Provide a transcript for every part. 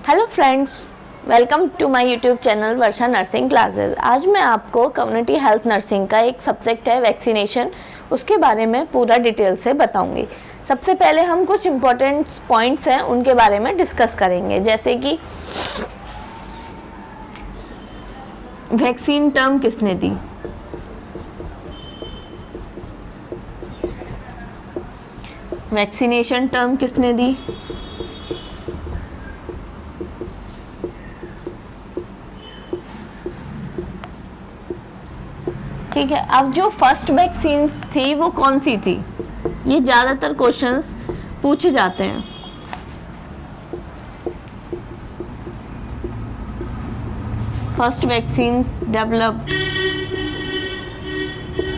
Hello friends, welcome to my YouTube channel Varsha nursing classes. आज मैं आपको कम्युनिटी हेल्थ नर्सिंग का एक सब्जेक्ट है वैक्सीनेशन, उसके बारे में पूरा डिटेल से बताऊंगी। सबसे पहले हम कुछ इम्पोर्टेंट पॉइंट्स हैं उनके बारे में डिस्कस करेंगे, जैसे कि वैक्सीन टर्म किसने दी, वैक्सीनेशन टर्म किसने दी, ठीक है। अब जो फर्स्ट वैक्सीन थी वो कौन सी थी, ये ज़्यादातर क्वेश्चंस पूछे जाते हैं। फर्स्ट वैक्सीन डेवलप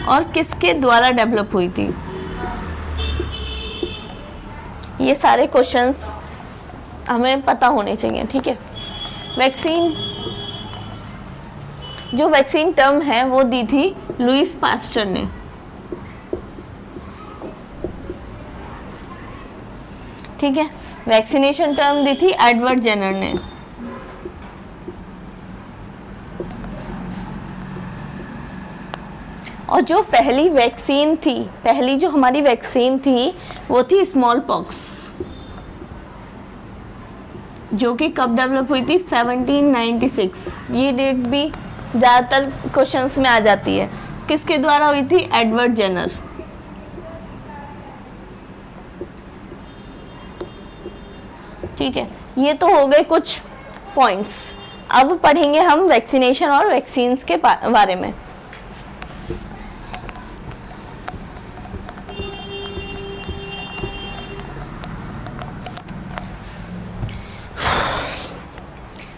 और किसके द्वारा डेवलप हुई थी, ये सारे क्वेश्चंस हमें पता होने चाहिए, ठीक है। वैक्सीन, जो वैक्सीन टर्म है वो दी थी लुईस पास्चर ने, ठीक है। वैक्सीनेशन टर्म दी थी एडवर्ड जेनर ने, और जो पहली वैक्सीन थी, पहली जो हमारी वैक्सीन थी वो थी स्मॉल पॉक्स, जो कि कब डेवलप हुई थी, 1796। ये डेट भी ज़्यादातर क्वेश्चंस में आ जाती है। किसके द्वारा हुई थी, एडवर्ड जेनर। ठीक है, ये तो हो गए कुछ पॉइंट्स। अब पढ़ेंगे हम वैक्सीनेशन और वैक्सीन्स के बारे में।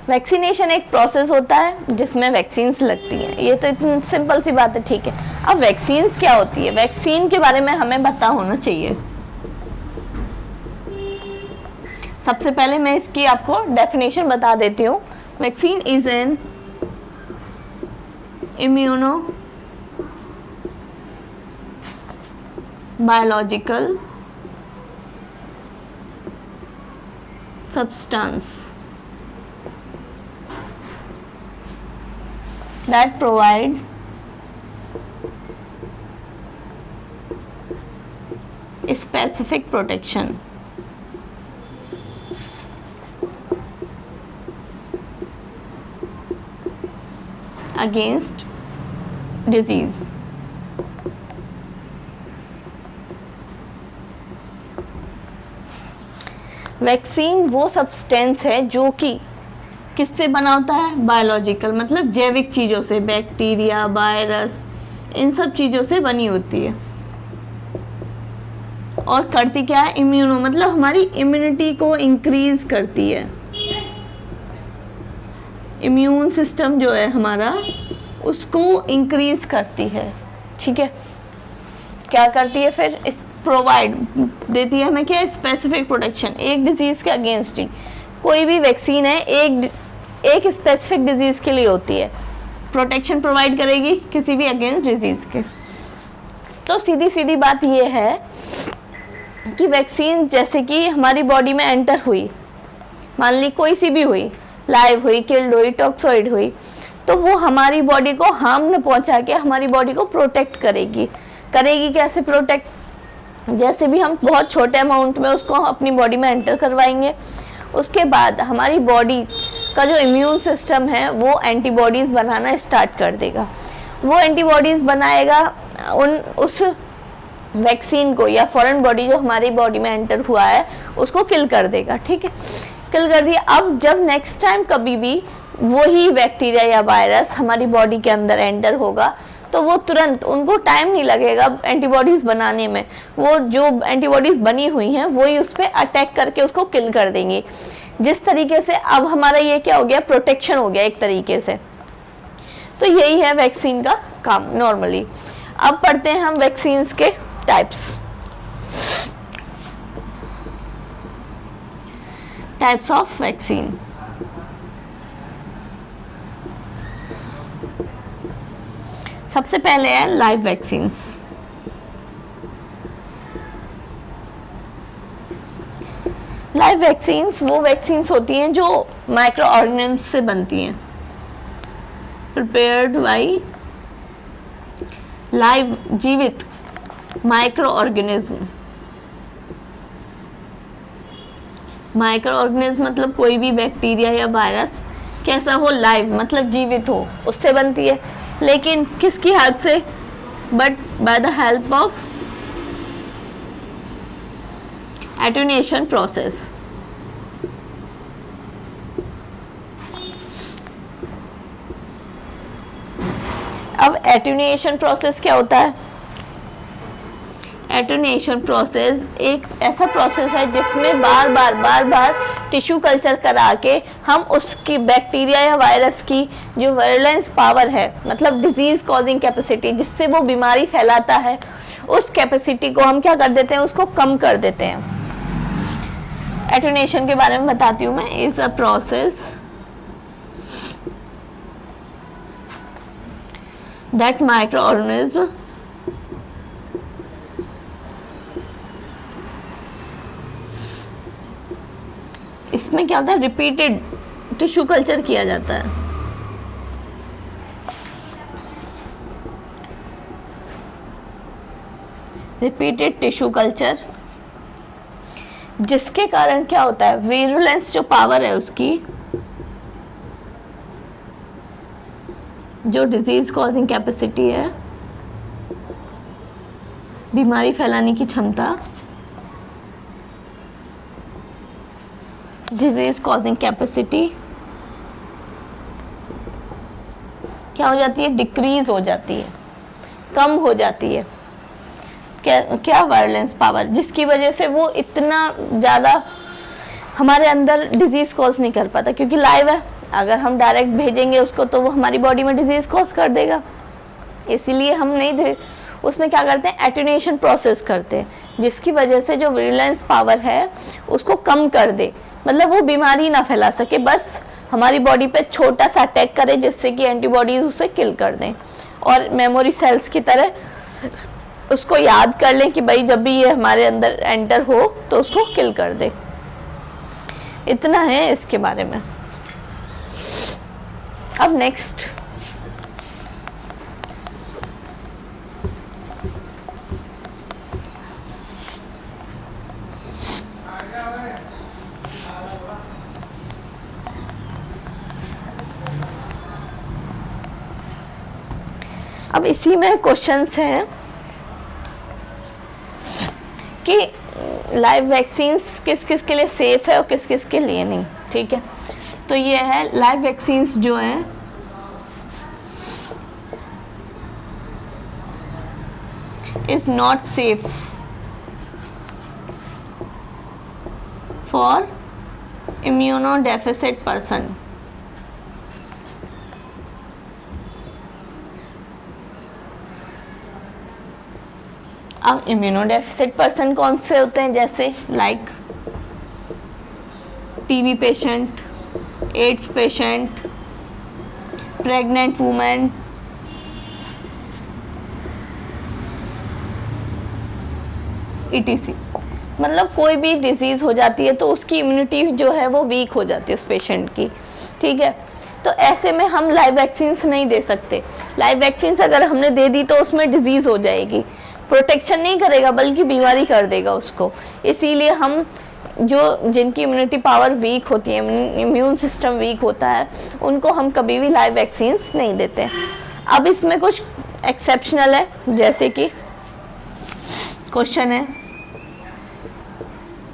वैक्सीनेशन एक प्रोसेस होता है जिसमें वैक्सीन्स लगती हैं, ये तो इतनी सिंपल सी बात है, ठीक है। अब वैक्सीन्स क्या होती है, वैक्सीन के बारे में हमें पता होना चाहिए। सबसे पहले मैं इसकी आपको डेफिनेशन बता देती हूँ। Vaccine is an immuno biological substance that provide specific protection against disease। Vaccine वो सब्सटेंस है जो कि किससे बना होता है, बायोलॉजिकल, मतलब जैविक चीज़ों से, बैक्टीरिया, वायरस, इन सब चीज़ों से बनी होती है। और करती क्या है, इम्यूनो, मतलब हमारी इम्यूनिटी को इंक्रीज करती है। इम्यून सिस्टम जो है हमारा, उसको इंक्रीज करती है, ठीक है। क्या करती है फिर, इस प्रोवाइड देती है हमें क्या, स्पेसिफिक प्रोटेक्शन, एक डिजीज के अगेंस्ट ही। कोई भी वैक्सीन है एक स्पेसिफिक डिजीज के लिए होती है, प्रोटेक्शन प्रोवाइड करेगी किसी भी अगेंस्ट डिजीज के। तो सीधी सीधी बात ये है कि वैक्सीन जैसे कि हमारी बॉडी में एंटर हुई, मान ली कोई सी भी हुई, लाइव हुई, किल्ड हुई, टॉक्सॉइड हुई, तो वो हमारी बॉडी को हार्म न पहुंचा के हमारी बॉडी को प्रोटेक्ट करेगी। कैसे प्रोटेक्ट, जैसे भी हम बहुत छोटे अमाउंट में उसको अपनी बॉडी में एंटर करवाएंगे, उसके बाद हमारी बॉडी का जो इम्यून सिस्टम है वो एंटीबॉडीज़ बनाना स्टार्ट कर देगा। वो एंटीबॉडीज़ बनाएगा उस वैक्सीन को, या फॉरेन बॉडी जो हमारी बॉडी में एंटर हुआ है उसको किल कर देगा, ठीक है। किल कर दिया। अब जब नेक्स्ट टाइम कभी भी वही बैक्टीरिया या वायरस हमारी बॉडी के अंदर एंटर होगा, तो वो तुरंत, उनको टाइम नहीं लगेगा एंटीबॉडीज़ बनाने में, वो जो एंटीबॉडीज़ बनी हुई हैं वही उस पर अटैक करके उसको किल कर देंगी। जिस तरीके से अब हमारा ये क्या हो गया, प्रोटेक्शन हो गया एक तरीके से। तो यही है वैक्सीन का काम नॉर्मली। अब पढ़ते हैं हम वैक्सीन्स के टाइप्स ऑफ वैक्सीन। सबसे पहले है लाइव वैक्सीन्स। लाइव वैक्सीन्स वो वैक्सीन्स होती हैं जो माइक्रो ऑर्गेनिज्म से बनती हैं, प्रिपेयर्ड बाई लाइव जीवित माइक्रो ऑर्गेनिज्म। माइक्रो ऑर्गेनिज्म मतलब कोई भी बैक्टीरिया या वायरस कैसा हो, लाइव मतलब जीवित हो, उससे बनती है। लेकिन किसकी हेल्प से? But by the help of attenuation process. अब एटुनेशन प्रोसेस क्या होता है? एटुनेशन प्रोसेस एक ऐसा प्रोसेस है जिसमें बार बार टिश्यू कल्चर करा के हम उसकी बैक्टीरिया या वायरस की जो वायलेंस पावर है, मतलब डिजीज कॉजिंग कैपेसिटी, जिससे वो बीमारी फैलाता है, उस कैपेसिटी को हम क्या कर देते हैं, उसको कम कर देते हैं। एटुनेशन के बारे में बताती हूँ मैं। Is a process that micro organism इसमें क्या होता है, रिपीटेड टिश्यू कल्चर किया जाता है। रिपीटेड टिश्यू कल्चर, जिसके कारण क्या होता है, वीरुलेंस जो पावर है उसकी, जो डिजीज कॉजिंग कैपेसिटी है, बीमारी फैलाने की क्षमता, डिजीज कॉजिंग कैपेसिटी क्या हो जाती है, डिक्रीज हो जाती है, कम हो जाती है। क्या वायलेंस पावर, जिसकी वजह से वो इतना ज़्यादा हमारे अंदर डिजीज कॉज नहीं कर पाता, क्योंकि लाइव है। अगर हम डायरेक्ट भेजेंगे उसको तो वो हमारी बॉडी में डिजीज कॉज कर देगा, इसीलिए हम नहीं दे। उसमें क्या करते हैं, एटुनेशन प्रोसेस करते हैं, जिसकी वजह से जो वायलेंस पावर है उसको कम कर दे, मतलब वो बीमारी ना फैला सके, बस हमारी बॉडी पे छोटा सा अटैक करे, जिससे कि एंटीबॉडीज उसे किल कर दें, और मेमोरी सेल्स की तरह उसको याद कर लें कि भाई जब भी ये हमारे अंदर एंटर हो तो उसको किल कर दे। इतना है इसके बारे में। अब नेक्स्ट, अब इसी में क्वेश्चंस हैं कि लाइव वैक्सीन्स किस किस के लिए सेफ है और किस किस के लिए नहीं। ठीक है, तो ये है लाइव वैक्सीन्स जो हैं is not safe for immunodeficient person. अब इम्यूनोडेफिसिट पर्सन कौन से होते हैं, जैसे like TB patient, AIDS patient, pregnant women, etc. मतलब कोई भी डिजीज हो जाती है तो उसकी इम्यूनिटी जो है वो वीक हो जाती है उस पेशेंट की। ठीक है, तो ऐसे में हम लाइव वैक्सीन्स नहीं दे सकते। लाइव वैक्सीन्स अगर हमने दे दी तो उसमें डिजीज हो जाएगी, प्रोटेक्शन नहीं करेगा बल्कि बीमारी कर देगा उसको। इसीलिए हम जो जिनकी इम्यूनिटी पावर वीक होती है, इम्यून सिस्टम वीक होता है, उनको हम कभी भी लाइव वैक्सीन्स नहीं देते। अब इसमें कुछ एक्सेप्शनल है, जैसे कि क्वेश्चन है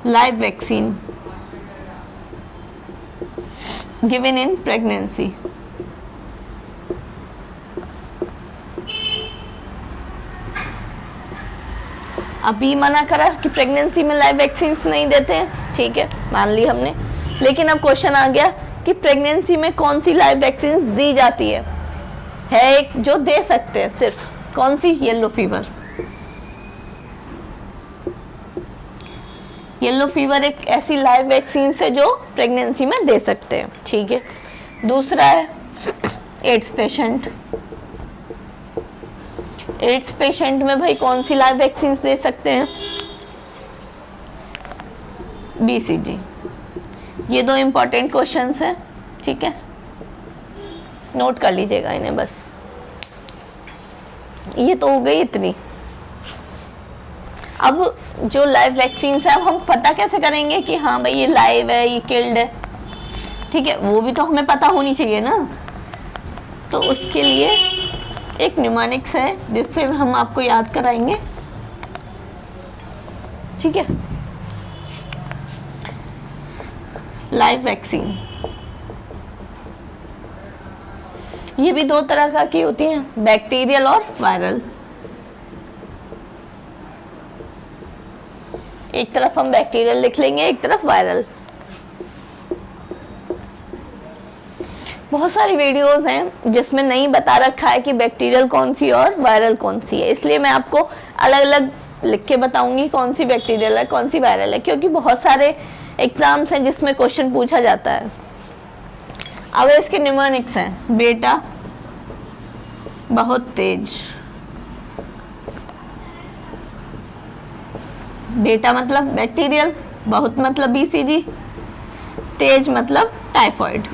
live vaccine given in pregnancy. अभी मना करा कि प्रेगनेंसी में लाइव वैक्सीन्स नहीं देते हैं, ठीक है, मान ली हमने। लेकिन अब क्वेश्चन आ गया कि प्रेगनेंसी में कौन सी लाइव वैक्सीन्स दी जाती है एक जो दे सकते हैं सिर्फ, कौन सी? Yellow fever. येलो फीवर एक ऐसी लाइव वैक्सीन है जो प्रेगनेंसी में दे सकते हैं। ठीक है, दूसरा है एड्स पेशेंट। एड्स पेशेंट में भाई कौन सी लाइव वैक्सीन दे सकते हैं? बीसीजी। ये दो इंपॉर्टेंट क्वेश्चंस हैं, ठीक है, नोट कर लीजिएगा इन्हें बस। ये तो हो गई इतनी। अब जो लाइव वैक्सीन है, अब हम पता कैसे करेंगे कि हाँ भाई ये लाइव है, ये किल्ड है, ठीक है, वो भी तो हमें पता होनी चाहिए ना। तो उसके लिए एक न्यूमेरिक्स है जिससे हम आपको याद कराएंगे, ठीक है। लाइव वैक्सीन ये भी दो तरह का की होती हैं, बैक्टीरियल और वायरल। एक तरफ हम बैक्टीरियल लिख लेंगे, एक तरफ वायरल। बहुत सारी वीडियोस हैं जिसमें नहीं बता रखा है कि बैक्टीरियल कौन सी और वायरल कौन सी है, इसलिए मैं आपको अलग अलग लिख के बताऊंगी कौन सी बैक्टीरियल है कौन सी वायरल है, क्योंकि बहुत सारे एग्जाम्स हैं जिसमें क्वेश्चन पूछा जाता है। अब इसके न्यूमेरिक्स हैं, बेटा बहुत तेज, बेटा मतलब बैक्टीरियल, बहुत मतलब बीसीजी, तेज मतलब टाइफॉइड।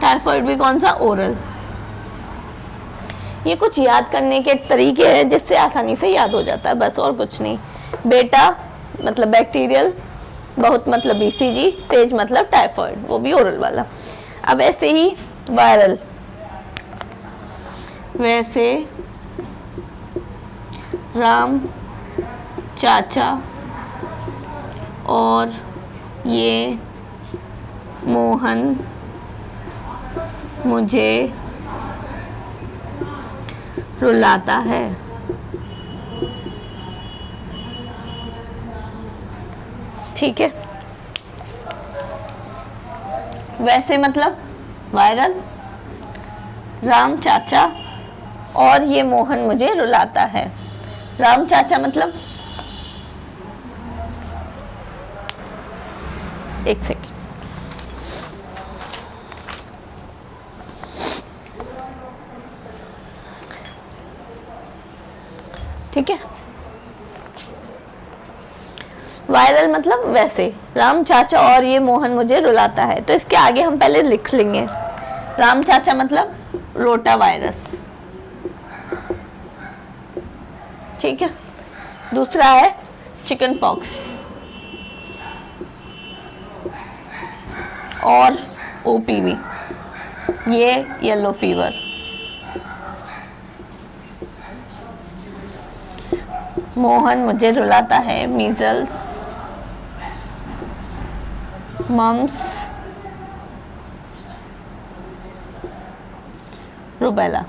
टाइफॉइड भी कौन सा, ओरल। ये कुछ याद करने के तरीके हैं जिससे आसानी से याद हो जाता है, बस और कुछ नहीं। बेटा मतलब बैक्टीरियल, बहुत मतलब बीसीजी, तेज मतलब टाइफॉइड, वो भी ओरल वाला। अब ऐसे ही वायरल, वैसे राम चाचा और ये मोहन मुझे रुलाता है। ठीक है, वैसे मतलब वायरल, राम चाचा और ये मोहन मुझे रुलाता है। राम चाचा मतलब, एक सेकेंड, ठीक है। वायरल मतलब वैसे, राम चाचा और ये मोहन मुझे रुलाता है, तो इसके आगे हम पहले लिख लेंगे। राम चाचा मतलब रोटा वायरस, ठीक है। दूसरा है चिकन पॉक्स और ओपीवी, ये येलो फीवर। मोहन मुझे रुलाता है, मीजल्स, मम्स, रुबेला।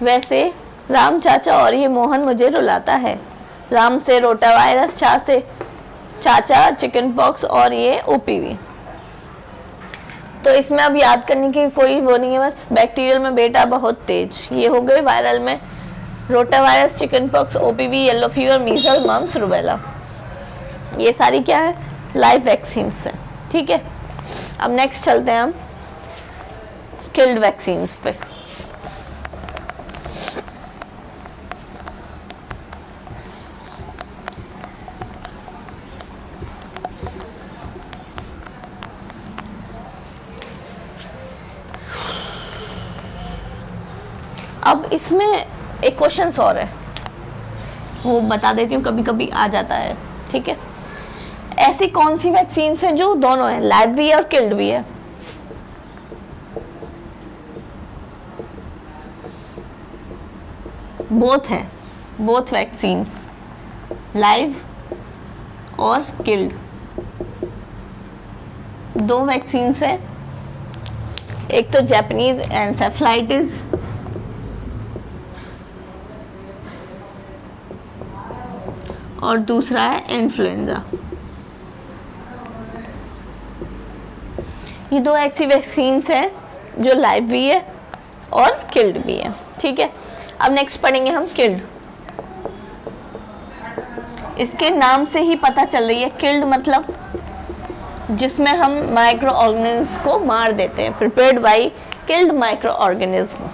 वैसे राम चाचा और ये मोहन मुझे रुलाता है, राम से रोटा वायरस, चा से चाचा, चिकन पॉक्स और ये ओपीवी। तो इसमें अब याद करने की कोई वो नहीं है, बस बैक्टीरियल में बेटा बहुत तेज, ये हो गए। वायरल में rota virus, chicken pox, OPV, yellow fever, measle, mumps, rubella, ये सारी क्या है, लाइव वैक्सीन्स है, ठीक है। अब नेक्स्ट चलते हैं हम किल्ड वैक्सीन्स पे। अब इसमें एक क्वेश्चन और है, वो बता देती हूँ, कभी कभी आ जाता है, ठीक है। ऐसी कौन सी वैक्सीन है जो दोनों है, लाइव भी है और किल्ड भी है? बोथ है, बोथ वैक्सीन्स, लाइव और किल्ड, दो वैक्सीन्स है। एक तो जापानीज एन्सेफलाइटिस और दूसरा है इन्फ्लुएंजा। ये दो ऐसी वैक्सीन्स हैं जो लाइव भी है और किल्ड भी है, ठीक है। अब नेक्स्ट पढ़ेंगे हम किल्ड। इसके नाम से ही पता चल रही है, किल्ड मतलब जिसमें हम माइक्रो ऑर्गेनिज्म को मार देते हैं, prepared by killed micro organism.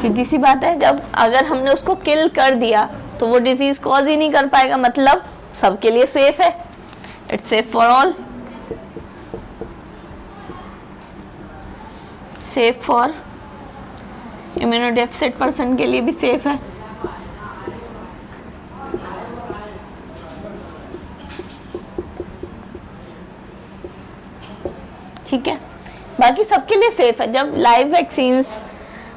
सीधी सी बात है, जब अगर हमने उसको किल कर दिया तो वो डिजीज कॉज ही नहीं कर पाएगा, मतलब सबके लिए सेफ है, it's safe for all, safe for immunodeficient person के लिए भी सेफ है। ठीक है, बाकी सबके लिए सेफ है। जब लाइव वैक्सीन्स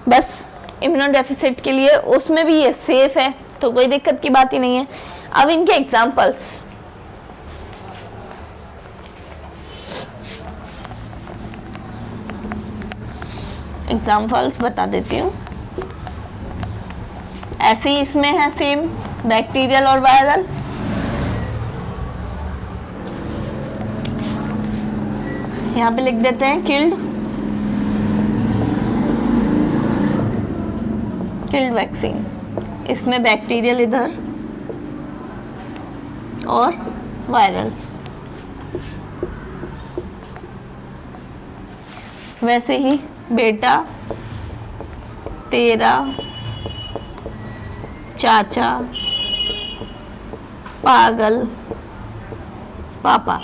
बस इम्यूनोडेफिसिट के लिए, उसमें भी ये सेफ है, तो कोई दिक्कत की बात ही नहीं है। अब इनके एग्जाम्पल्स बता देती हूँ। ऐसे ही इसमें है सेम, बैक्टीरियल और वायरल। यहाँ पे लिख देते हैं किल्ड वैक्सीन, इसमें बैक्टीरियल इधर और वायरल। वैसे ही बेटा तेरा चाचा पागल पापा,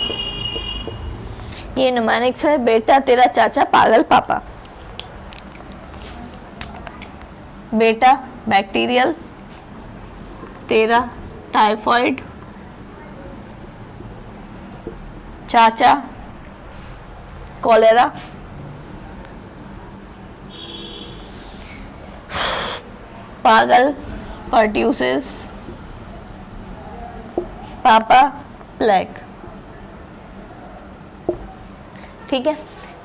ये न्यूमेरिक्स है, बेटा तेरा चाचा पागल पापा। बेटा बैक्टीरियल, तेरा टाइफॉइड, चाचा कॉलेरा, पागल पर्ट्यूसिस, पापा प्लेग। ठीक है,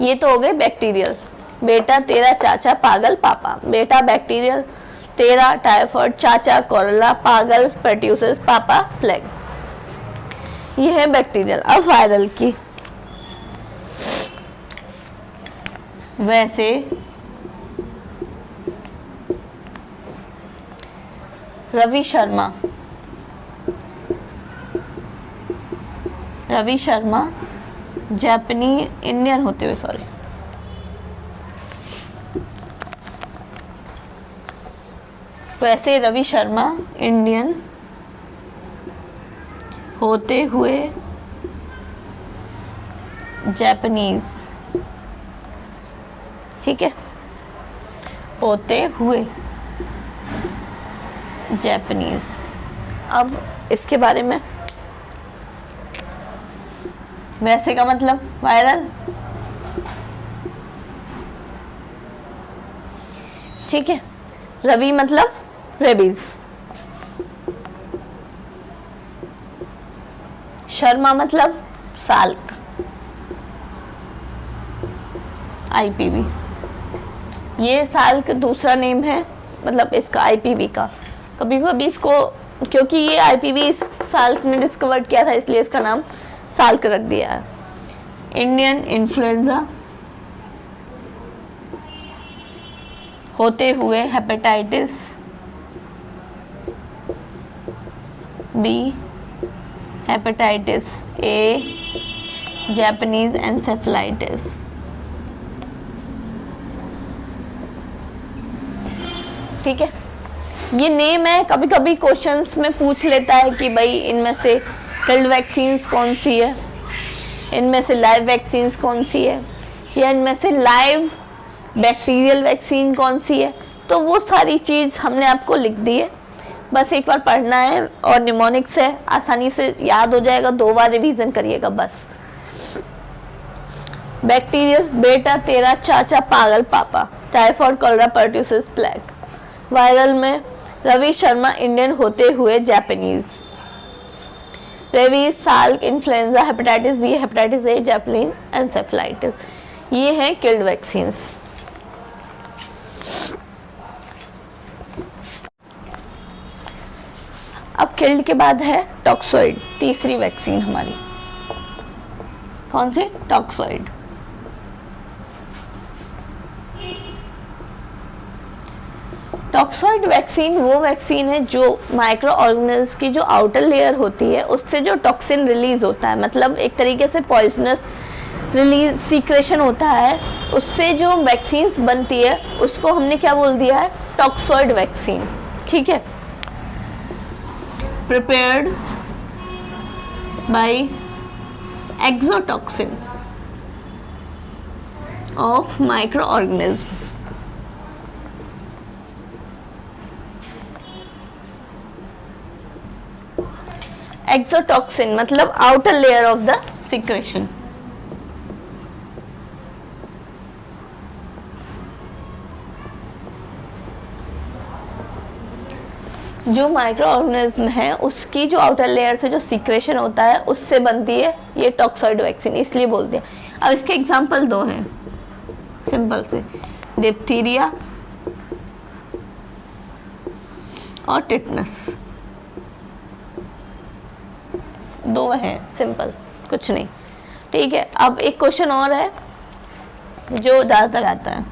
ये तो हो गए बैक्टीरियल। बेटा तेरा चाचा पागल पापा, बेटा बैक्टीरियल, तेरा टाइफॉइड, चाचा कोरोला, पागल पर्ट्यूसिस, पापा प्लेग। ये है बैक्टीरियल। अब वायरल की, वैसे रवि शर्मा जापानी इंडियन होते हुए, सॉरी, वैसे रवि शर्मा इंडियन होते हुए जापानीज। ठीक है, होते हुए जापानीज। अब इसके बारे में, वैसे का मतलब वायरल। ठीक है, रवि मतलब रेबीज, शर्मा मतलब साल्क, आईपीवी। ये साल्क दूसरा नेम है, मतलब इसका आईपीवी का। कभी कभी इसको, क्योंकि ये आईपीवी इस साल्क ने डिस्कवर किया था, इसलिए इसका नाम साल्क रख दिया है। इंडियन इन्फ्लुएंजा, होते हुए hepatitis B, hepatitis A, Japanese encephalitis. ठीक है, ये नेम है, कभी कभी क्वेश्चंस में पूछ लेता है कि भाई इनमें से किल्ड वैक्सीन्स कौन सी है, इनमें से लाइव वैक्सीन्स कौन सी है, या इनमें से लाइव बैक्टीरियल वैक्सीन कौन सी है। तो वो सारी चीज़ हमने आपको लिख दी है, बस एक बार पढ़ना है और निमोनिक्स है, आसानी से याद हो जाएगा, 2 बार रिवीजन करिएगा बस। बैक्टीरियल, बेटा तेरा चाचा पागल पापा, typhoid cholera pertussis plague. Viral में रवि शर्मा इंडियन होते हुए Japanese, rabies, Salk, influenza, hepatitis B, hepatitis A, Japanese encephalitis. ये हैं किल्ड वैक्सीन्स। अब किल्ड के बाद है टॉक्सोइड, तीसरी वैक्सीन हमारी। कौन सी? टॉक्सोइड। टॉक्सोइड वैक्सीन वो वैक्सीन है जो माइक्रो ऑर्गेनिल्स की जो आउटर लेयर होती है उससे जो टॉक्सिन रिलीज होता है, मतलब एक तरीके से पॉइजनस सीक्रेशन होता है, उससे जो वैक्सीन्स बनती है उसको हमने क्या बोल दिया है? टॉक्सॉइड वैक्सीन, ठीक है, prepared by exotoxin of micro organism. Exotoxin मतलब outer layer of the secretion. जो माइक्रो ऑर्गेनिज्म है उसकी जो आउटर लेयर से जो सिक्रेशन होता है उससे बनती है ये टॉक्सॉइड वैक्सीन, इसलिए बोलते हैं। अब इसके एग्जांपल दो हैं सिंपल से, डिप्थीरिया और टिटनस, दो है सिंपल, कुछ नहीं, ठीक है। अब एक क्वेश्चन और है जो ज़्यादातर आता है,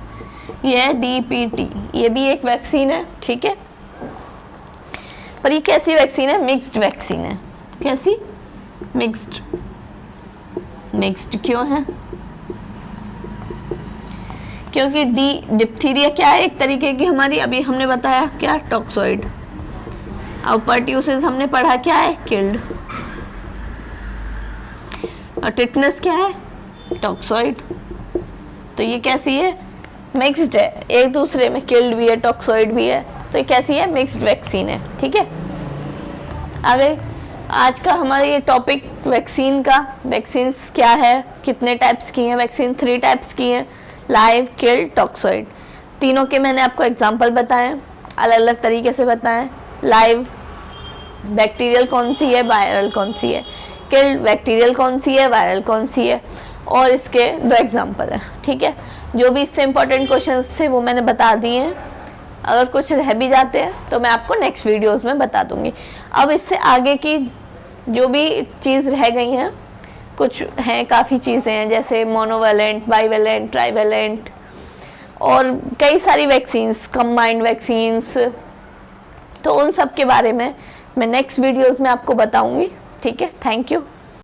ये है DPT, ये भी एक वैक्सीन है, ठीक है, पर ये कैसी वैक्सीन है? मिक्स्ड वैक्सीन है। कैसी? मिक्स्ड। मिक्स्ड क्यों है? क्योंकि डिप्थीरिया क्या है? एक तरीके की हमारी, अभी हमने बताया क्या, टॉक्सॉइड। अब पर्ट्यूसिस हमने पढ़ा क्या है? किल्ड। और टिटनस क्या है? टॉक्सॉइड। तो ये कैसी है? मिक्स्ड है, एक दूसरे में किल्ड भी है, टॉक्सॉइड भी है, तो ये कैसी है? मिक्स्ड वैक्सीन है, ठीक है। आगे आज का हमारा ये टॉपिक वैक्सीन का, वैक्सीन्स क्या है, कितने टाइप्स की हैं वैक्सीन? 3 टाइप्स की हैं, लाइव, किल्ड, टॉक्सॉइड। तीनों के मैंने आपको एग्जांपल बताए, अलग अलग तरीके से बताएं। लाइव बैक्टीरियल कौन सी है, वायरल कौन सी है, किल्ड बैक्टीरियल कौन सी है, वायरल कौन सी है, और इसके 2 एग्जांपल है, ठीक है। जो भी इससे इंपॉर्टेंट क्वेश्चंस थे वो मैंने बता दिए हैं, अगर कुछ रह भी जाते हैं तो मैं आपको नेक्स्ट वीडियोस में बता दूंगी। अब इससे आगे की जो भी चीज़ रह गई हैं, कुछ हैं, काफ़ी चीज़ें हैं, जैसे मोनोवैलेंट, बाईवैलेंट, ट्राईवैलेंट और कई सारी वैक्सीन्स, कंबाइंड वैक्सीन्स, तो उन सब के बारे में मैं नेक्स्ट वीडियोस में आपको बताऊंगी, ठीक है। Thank you.